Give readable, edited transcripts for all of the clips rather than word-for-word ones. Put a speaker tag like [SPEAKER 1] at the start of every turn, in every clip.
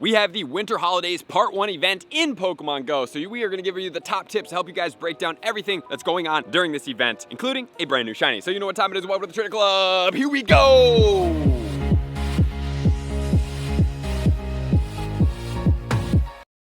[SPEAKER 1] We have the Winter Holidays Part 1 event in Pokemon Go, so we are going to give you the top tips to help you guys break down everything that's going on during this event, including a brand new shiny. So you know what time it is. Welcome to the Trainer Club. Here we go!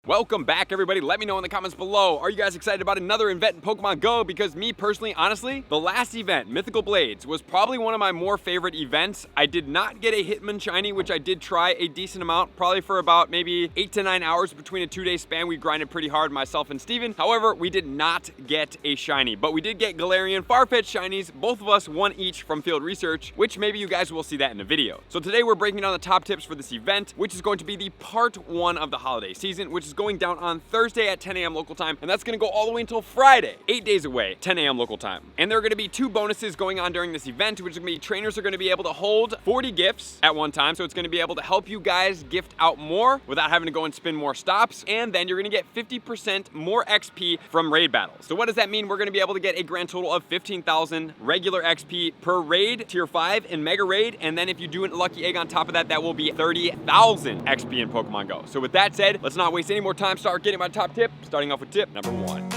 [SPEAKER 1] Welcome back, everybody. Let me know in the comments below. Are you guys excited about another event in Pokemon Go? Because me personally, honestly, the last event, Mythical Blades, was probably one of my more favorite events. I did not get a Hitman shiny, which I did try a decent amount, probably for about maybe 8 to 9 hours between a 2-day span. We grinded pretty hard, myself and Steven. However, we did not get a shiny, but we did get Galarian Farfetch'd shinies. Both of us, one each from field research, which maybe you guys will see that in the video. So today we're breaking down the top tips for this event, which is going to be the part 1 of the holiday season, which is going down on Thursday at 10 a.m. local time, and that's going to go all the way until Friday, 8 days away, 10 a.m. local time. And there are going to be 2 bonuses going on during this event, which is going to be trainers are going to be able to hold 40 gifts at one time, so it's going to be able to help you guys gift out more without having to go and spin more stops, and then you're going to get 50% more XP from raid battles. So what does that mean? We're going to be able to get a grand total of 15,000 regular XP per raid, tier 5 and mega raid, and then if you do a lucky egg on top of that, that will be 30,000 XP in Pokemon Go. So with that said, let's not waste any more time. Start getting my top tip, starting off with tip number 1.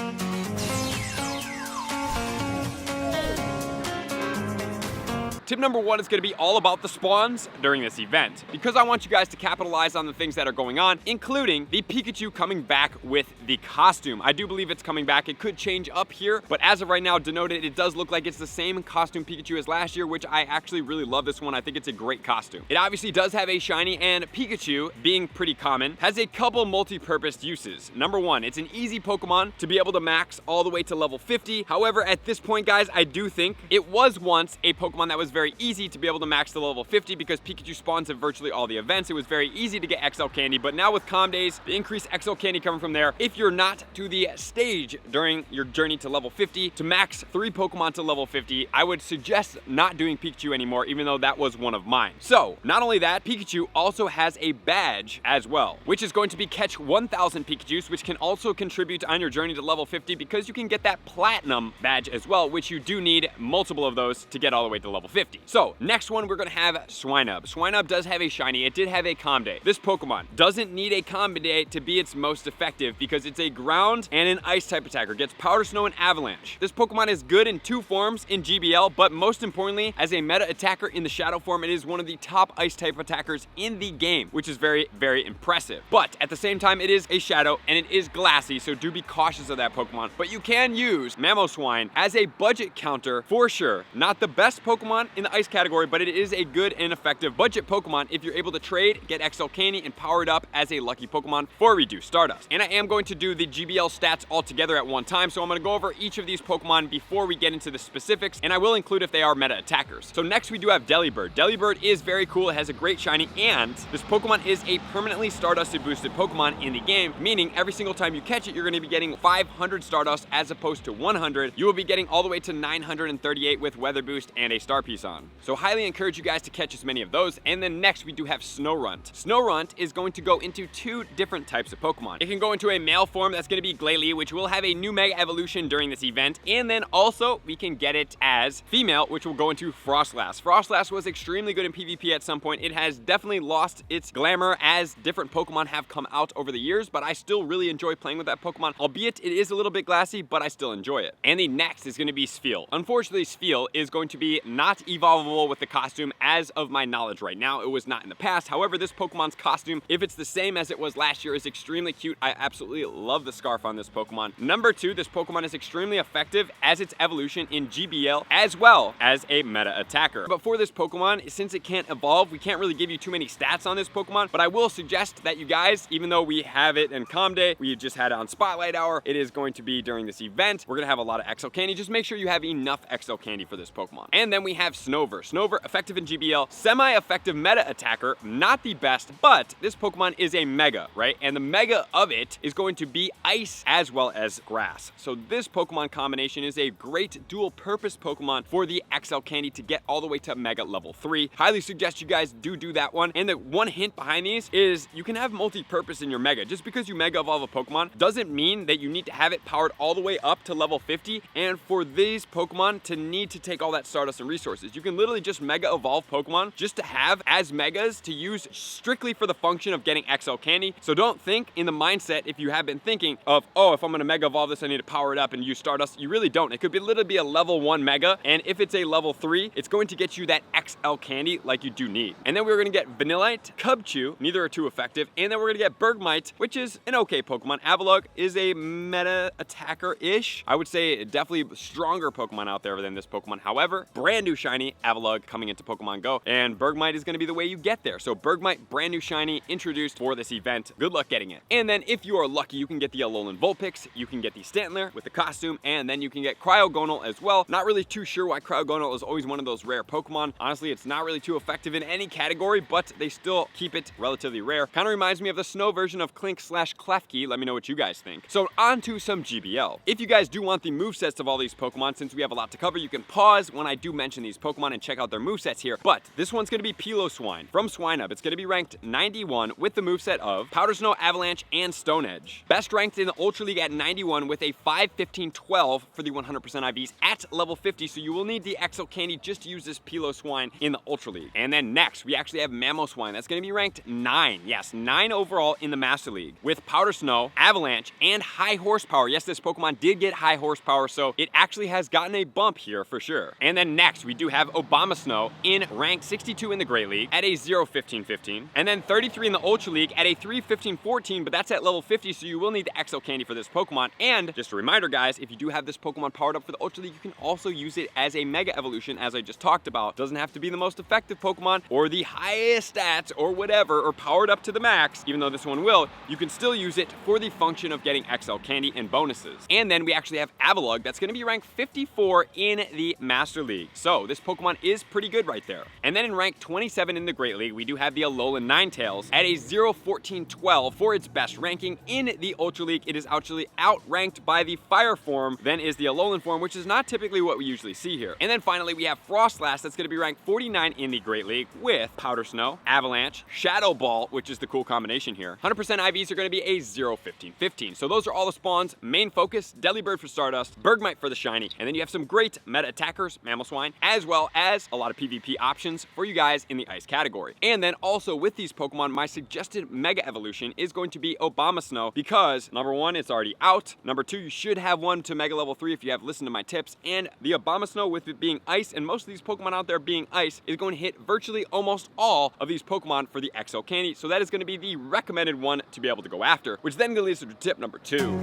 [SPEAKER 1] Tip number 1 is going to be all about the spawns during this event, because I want you guys to capitalize on the things that are going on, including the Pikachu coming back with the costume. I do believe it's coming back. It could change up here, but as of right now, denoted, it does look like it's the same costume Pikachu as last year, which I actually really love this one. I think it's a great costume. It obviously does have a shiny, and Pikachu, being pretty common, has a couple multi-purpose uses. Number 1, it's an easy Pokemon to be able to max all the way to level 50. However, at this point, guys, I do think it was once a Pokemon that was very easy to be able to max to level 50 because Pikachu spawns at virtually all the events. It was very easy to get XL candy, but now with Calm Days, the increased XL candy coming from there, if you're not to the stage during your journey to level 50 to max 3 Pokemon to level 50, I would suggest not doing Pikachu anymore, even though that was one of mine. So not only that, Pikachu also has a badge as well, which is going to be catch 1,000 Pikachus, which can also contribute on your journey to level 50 because you can get that platinum badge as well, which you do need multiple of those to get all the way to level 50. So next one, we're going to have Swinub. Swinub does have a shiny. It did have a Calm Day. This Pokemon doesn't need a Calm Day to be its most effective because it's a ground and an ice type attacker. Gets Powder Snow and Avalanche. This Pokemon is good in 2 forms in GBL, but most importantly, as a meta attacker in the Shadow form, it is one of the top ice type attackers in the game, which is very, very impressive. But at the same time, it is a Shadow and it is glassy, so do be cautious of that Pokemon. But you can use Mamoswine as a budget counter for sure. Not the best Pokemon in the ice category, but it is a good and effective budget Pokemon if you're able to trade, get XL Candy, and power it up as a lucky Pokemon for reduced Stardust. And I am going to do the GBL stats all together at one time, so I'm going to go over each of these Pokemon before we get into the specifics, and I will include if they are meta attackers. So next we do have Delibird. Delibird is very cool. It has a great shiny, and this Pokemon is a permanently Stardusted boosted Pokemon in the game, meaning every single time you catch it, you're going to be getting 500 Stardust as opposed to 100. You will be getting all the way to 938 with Weather Boost and a Star Piece on. So highly encourage you guys to catch as many of those. And then next we do have Snorunt. Snorunt is going to go into 2 different types of Pokemon. It can go into a male form, that's going to be Glaile, which will have a new Mega Evolution during this event. And then also we can get it as female, which will go into Frostlass. Frostlass was extremely good in PvP at some point. It has definitely lost its glamour as different Pokemon have come out over the years, but I still really enjoy playing with that Pokemon, albeit it is a little bit glassy, but I still enjoy it. And the next is going to be Spheal. Unfortunately, Spheal is going to be not evolvable with the costume as of my knowledge right now. It was not in the past. However, this Pokemon's costume, if it's the same as it was last year, is extremely cute. I absolutely love the scarf on this Pokemon. Number 2, this Pokemon is extremely effective as its evolution in GBL as well as a meta attacker. But for this Pokemon, since it can't evolve, we can't really give you too many stats on this Pokemon, but I will suggest that you guys, even though we have it in Calm Day, we just had it on Spotlight Hour, it is going to be during this event. We're going to have a lot of XL Candy. Just make sure you have enough XL Candy for this Pokemon. And then we have Snover. Snover, effective in GBL, semi-effective meta attacker, not the best, but this Pokemon is a Mega, right? And the Mega of it is going to be Ice as well as Grass. So this Pokemon combination is a great dual-purpose Pokemon for the XL Candy to get all the way to Mega level 3. Highly suggest you guys do that one. And the one hint behind these is you can have multi-purpose in your Mega. Just because you Mega evolve a Pokemon doesn't mean that you need to have it powered all the way up to level 50. And for these Pokemon to need to take all that Stardust and resources, is you can literally just Mega Evolve Pokemon just to have as Megas to use strictly for the function of getting XL Candy. So don't think in the mindset, if you have been thinking of, oh, if I'm gonna Mega Evolve this, I need to power it up and use Stardust. You really don't. It could be literally be a level 1 Mega, and if it's a level 3, it's going to get you that XL Candy like you do need. And then we're gonna get Vanillite, Cubchoo, neither are too effective, and then we're gonna get Bergmite, which is an okay Pokemon. Avalugg is a meta attacker-ish. I would say definitely stronger Pokemon out there than this Pokemon. However, brand new shiny Avalugg coming into Pokemon Go, and Bergmite is gonna be the way you get there. So Bergmite, brand new shiny, introduced for this event. Good luck getting it. And then if you are lucky, you can get the Alolan Vulpix, you can get the Stantler with the costume, and then you can get Cryogonal as well. Not really too sure why Cryogonal is always one of those rare Pokemon. Honestly, it's not really too effective in any category, but they still keep it relatively rare. Kind of reminds me of the snow version of Klink/Klefki. Let me know what you guys think. So on to some GBL. If you guys do want the movesets of all these Pokemon, since we have a lot to cover, you can pause when I do mention these Pokemon and check out their movesets here. But this one's gonna be Piloswine from Swinub. It's gonna be ranked 91 with the moveset of Powder Snow, Avalanche, and Stone Edge. Best ranked in the Ultra League at 91 with a 5-15-12 for the 100% IVs at level 50, so you will need the XL Candy just to use this Piloswine in the Ultra League. And then next, we actually have Mamoswine. That's gonna be ranked 9. Yes, 9 overall in the Master League with Powder Snow, Avalanche, and high horsepower. Yes, this Pokemon did get high horsepower, so it actually has gotten a bump here for sure. And then next, we do have Abomasnow in rank 62 in the Great League at a 0-15-15. And then 33 in the Ultra League at a 3-15-14, but that's at level 50, so you will need the XL Candy for this Pokemon. And just a reminder, guys, if you do have this Pokemon powered up for the Ultra League, you can also use it as a Mega Evolution, as I just talked about. Doesn't have to be the most effective Pokemon or the highest stats or whatever, or powered up to the max, even though this one will. You can still use it for the function of getting XL Candy and bonuses. And then we actually have Avalugg that's going to be ranked 54 in the Master League. So this Pokemon is pretty good right there. And then in rank 27 in the Great League, we do have the Alolan Ninetales at a 0-14-12 for its best ranking. In the Ultra League, it is actually outranked by the Fire form than is the Alolan form, which is not typically what we usually see here. And then finally, we have Frostlass that's going to be ranked 49 in the Great League with Powder Snow, Avalanche, Shadow Ball, which is the cool combination here. 100% IVs are going to be a 0-15-15. So those are all the spawns. Main focus, Delibird for Stardust, Bergmite for the shiny, and then you have some great meta attackers, Mamoswine, as well as a lot of PvP options for you guys in the ice category. And then also with these Pokemon, my suggested Mega Evolution is going to be Abomasnow because number 1, it's already out. Number 2, you should have one to Mega level 3 if you have listened to my tips. And the Abomasnow, with it being ice and most of these Pokemon out there being ice, is going to hit virtually almost all of these Pokemon for the XL Candy. So that is going to be the recommended one to be able to go after, which then leads to tip number 2.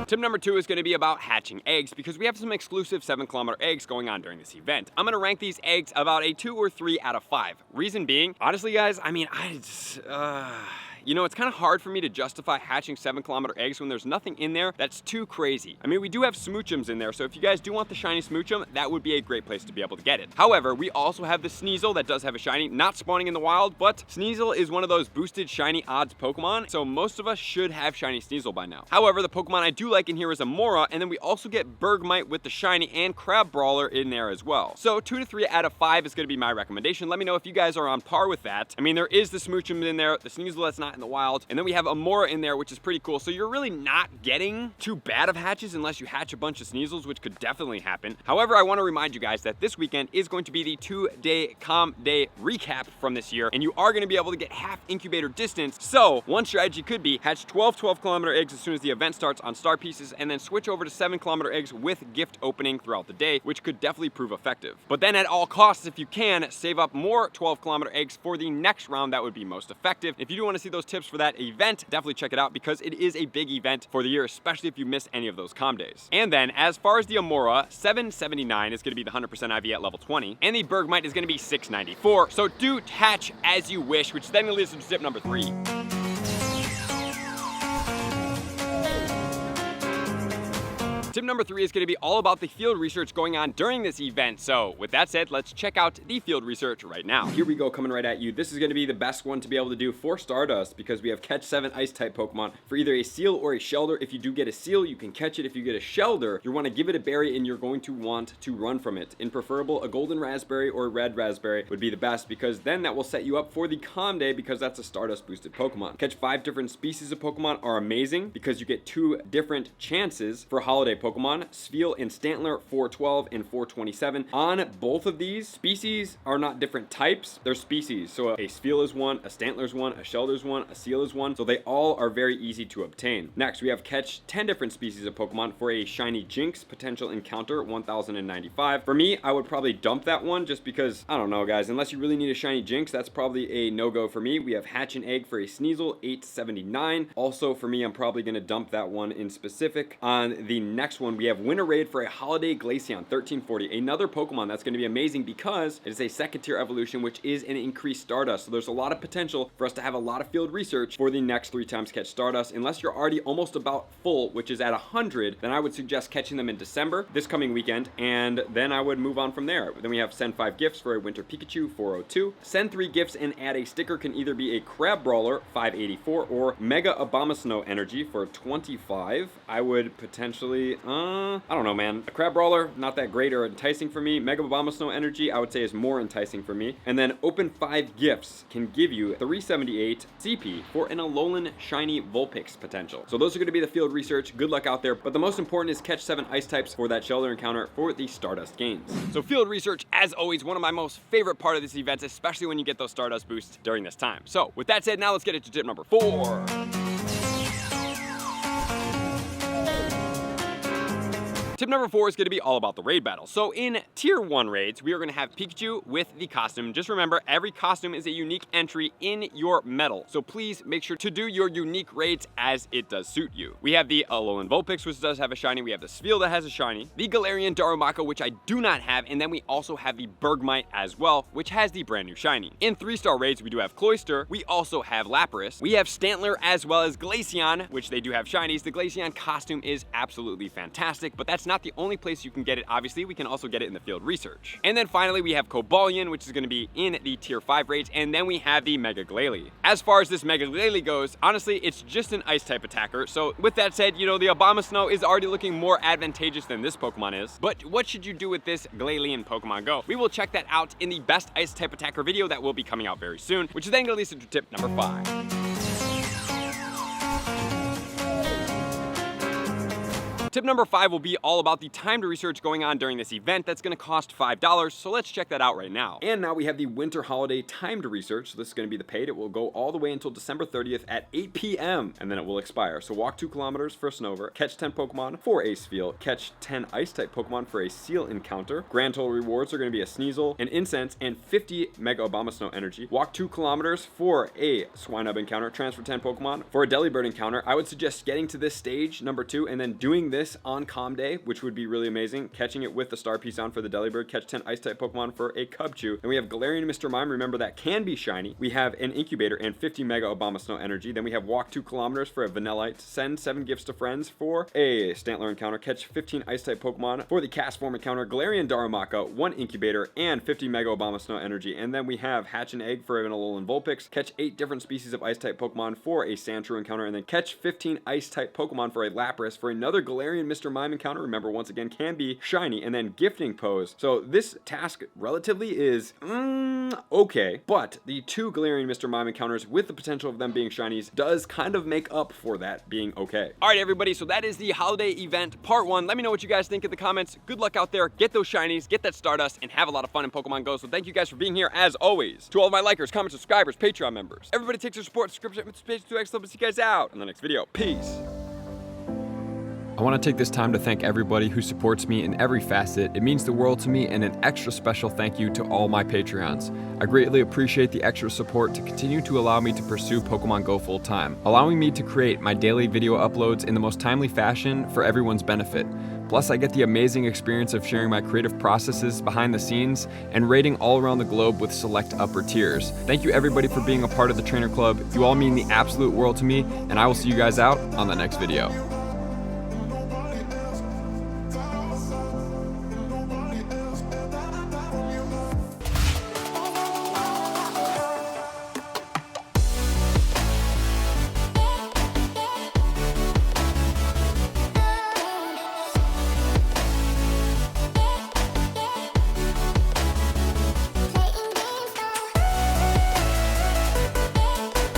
[SPEAKER 1] Tip number 2 is going to be about hatching eggs because we have some exclusive 7-kilometer eggs going on during this event. I'm going to rank these eggs about a 2 or 3 out of 5. Reason being, honestly guys, I mean, you know, it's kind of hard for me to justify hatching 7-kilometer eggs when there's nothing in there that's too crazy. I mean, we do have Smoochums in there, so if you guys do want the shiny Smoochum, that would be a great place to be able to get it. However, we also have the Sneasel that does have a shiny, not spawning in the wild, but Sneasel is one of those boosted shiny odds Pokemon, so most of us should have shiny Sneasel by now. However, the Pokemon I do like in here is Amora, and then we also get Bergmite with the shiny and Crab Brawler in there as well. So 2 to 3 out of 5 is going to be my recommendation. Let me know if you guys are on par with that. I mean, there is the Smoochum in there, the Sneasel that's not in the wild, and then we have Amora in there, which is pretty cool. So you're really not getting too bad of hatches unless you hatch a bunch of Sneasels, which could definitely happen. However, I want to remind you guys that this weekend is going to be the 2-day Calm Day recap from this year, and you are going to be able to get half incubator distance. So one strategy could be hatch 12 12-kilometer eggs as soon as the event starts on star pieces, and then switch over to 7-kilometer eggs with gift opening throughout the day, which could definitely prove effective. But then at all costs, if you can, save up more 12-kilometer eggs for the next round that would be most effective. If you do want to see those tips for that event, definitely check it out because it is a big event for the year, especially if you miss any of those calm days. And then as far as the Amora, 779 is going to be the 100% IV at level 20, and the Bergmite is going to be 694. So do hatch as you wish, which then leads to tip number 3. Tip number 3 is going to be all about the field research going on during this event. So with that said, let's check out the field research right now. Here we go, coming right at you. This is going to be the best one to be able to do for Stardust because we have catch 7 ice type Pokemon for either a Seal or a Shelder. If you do get a Seal, you can catch it. If you get a Shelder, you want to give it a berry and you're going to want to run from it. In preferable, a golden raspberry or a red raspberry would be the best because then that will set you up for the Calm Day because that's a Stardust boosted Pokemon. Catch 5 different species of Pokemon are amazing because you get 2 different chances for holiday Pokemon, Spheal and Stantler, 412 and 427. On both of these, species are not different types, they're species. So a Spheal is one, a Stantler is one, a Shelder is one, a Seal is one, so they all are very easy to obtain. Next, we have catch 10 different species of Pokemon for a shiny Jinx potential encounter, 1095. For me, I would probably dump that one just because, I don't know guys, unless you really need a shiny Jinx, that's probably a no-go for me. We have Hatch and Egg for a Sneasel, 879. Also for me, I'm probably going to dump that one in specific. On the next one, we have Winter Raid for a Holiday Glaceon, 1340. Another Pokemon that's going to be amazing because it is a second tier evolution, which is an increased Stardust. So there's a lot of potential for us to have a lot of field research for the next 3 times catch Stardust. Unless you're already almost about full, which is at 100, then I would suggest catching them in December, this coming weekend, and then I would move on from there. Then we have send 5 gifts for a Winter Pikachu, 402. Send 3 gifts and add a sticker can either be a Crab Brawler, 584, or Mega Abomasnow Energy for 25. I would potentially, I don't know, man. A Crab Brawler, not that great or enticing for me. Mega Abomasnow Energy, I would say is more enticing for me. And then open 5 gifts can give you 378 CP for an Alolan Shiny Vulpix potential. So those are going to be the field research. Good luck out there. But the most important is catch 7 ice types for that Shelder encounter for the Stardust games. So field research, as always, one of my most favorite part of this event, especially when you get those Stardust boosts during this time. So with that said, now let's get into tip number 4. Tip number 4 is going to be all about the raid battle. So in tier 1 raids, we are going to have Pikachu with the costume. Just remember, every costume is a unique entry in your medal. So please make sure to do your unique raids as it does suit you. We have the Alolan Vulpix, which does have a shiny. We have the Spheal that has a shiny. The Galarian Darumaka, which I do not have. And then we also have the Bergmite as well, which has the brand new shiny. In 3-star raids, we do have Cloyster. We also have Lapras. We have Stantler as well as Glaceon, which they do have shinies. The Glaceon costume is absolutely fantastic, but that's not the only place you can get it. Obviously, we can also get it in the field research. And then finally, we have Cobalion, which is going to be in the tier 5 raids, and then we have the Mega Glaile. As far as this Mega Glaile goes, honestly, it's just an ice type attacker. So with that said, you know, the Abomasnow is already looking more advantageous than this Pokemon is. But what should you do with this Glaile in Pokemon Go? We will check that out in the best ice type attacker video that will be coming out very soon, which is then going to lead us to tip number 5. Tip number 5 will be all about the timed research going on during this event that's going to cost $5, so let's check that out right now. And now we have the winter holiday timed research, so this is going to be the paid. It will go all the way until December 30th at 8 p.m. and then it will expire. So walk 2 kilometers for a Snover, catch 10 Pokemon for a Spheal, catch 10 ice type Pokemon for a Seal encounter. Grand total rewards are going to be a Sneasel, an Incense, and 50 Mega Abomasnow Energy. Walk 2 kilometers for a Swinub encounter, transfer 10 Pokemon for a Delibird encounter. I would suggest getting to this stage, number 2, and then doing this on Calm Day, which would be really amazing. Catching it with the star piece on for the Delibird, catch 10 ice type Pokemon for a Cubchoo. And we have Galarian Mr. Mime, remember that can be shiny. We have an Incubator and 50 Mega Abomasnow Energy. Then we have walk 2 kilometers for a Vanillite, send 7 gifts to friends for a Stantler encounter, catch 15 ice type Pokemon for the Cast Form encounter, Galarian Darumaka, 1 Incubator, and 50 Mega Abomasnow Energy. And then we have Hatch and Egg for an Alolan Vulpix, catch 8 different species of ice type Pokemon for a Sandshrew encounter, and then catch 15 ice type Pokemon for a Lapras for another Galarian Mr. Mime encounter. Remember, once again, can be shiny, and then gifting pose. So this task relatively is okay, but the 2 Galarian Mr. Mime encounters with the potential of them being shinies does kind of make up for that being okay. All right, everybody, so that is the holiday event part 1. Let me know what you guys think in the comments. Good luck out there. Get those shinies, get that Stardust, and have a lot of fun in Pokemon Go. So thank you guys for being here as always. To all of my likers, comments, subscribers, Patreon members, everybody takes their support, subscription, space to X. Love to see you guys out in the next video. Peace. I want to take this time to thank everybody who supports me in every facet. It means the world to me, and an extra special thank you to all my Patreons. I greatly appreciate the extra support to continue to allow me to pursue Pokemon Go full time, allowing me to create my daily video uploads in the most timely fashion for everyone's benefit. Plus, I get the amazing experience of sharing my creative processes behind the scenes and raiding all around the globe with select upper tiers. Thank you everybody for being a part of the Trainer Club. You all mean the absolute world to me, and I will see you guys out on the next video.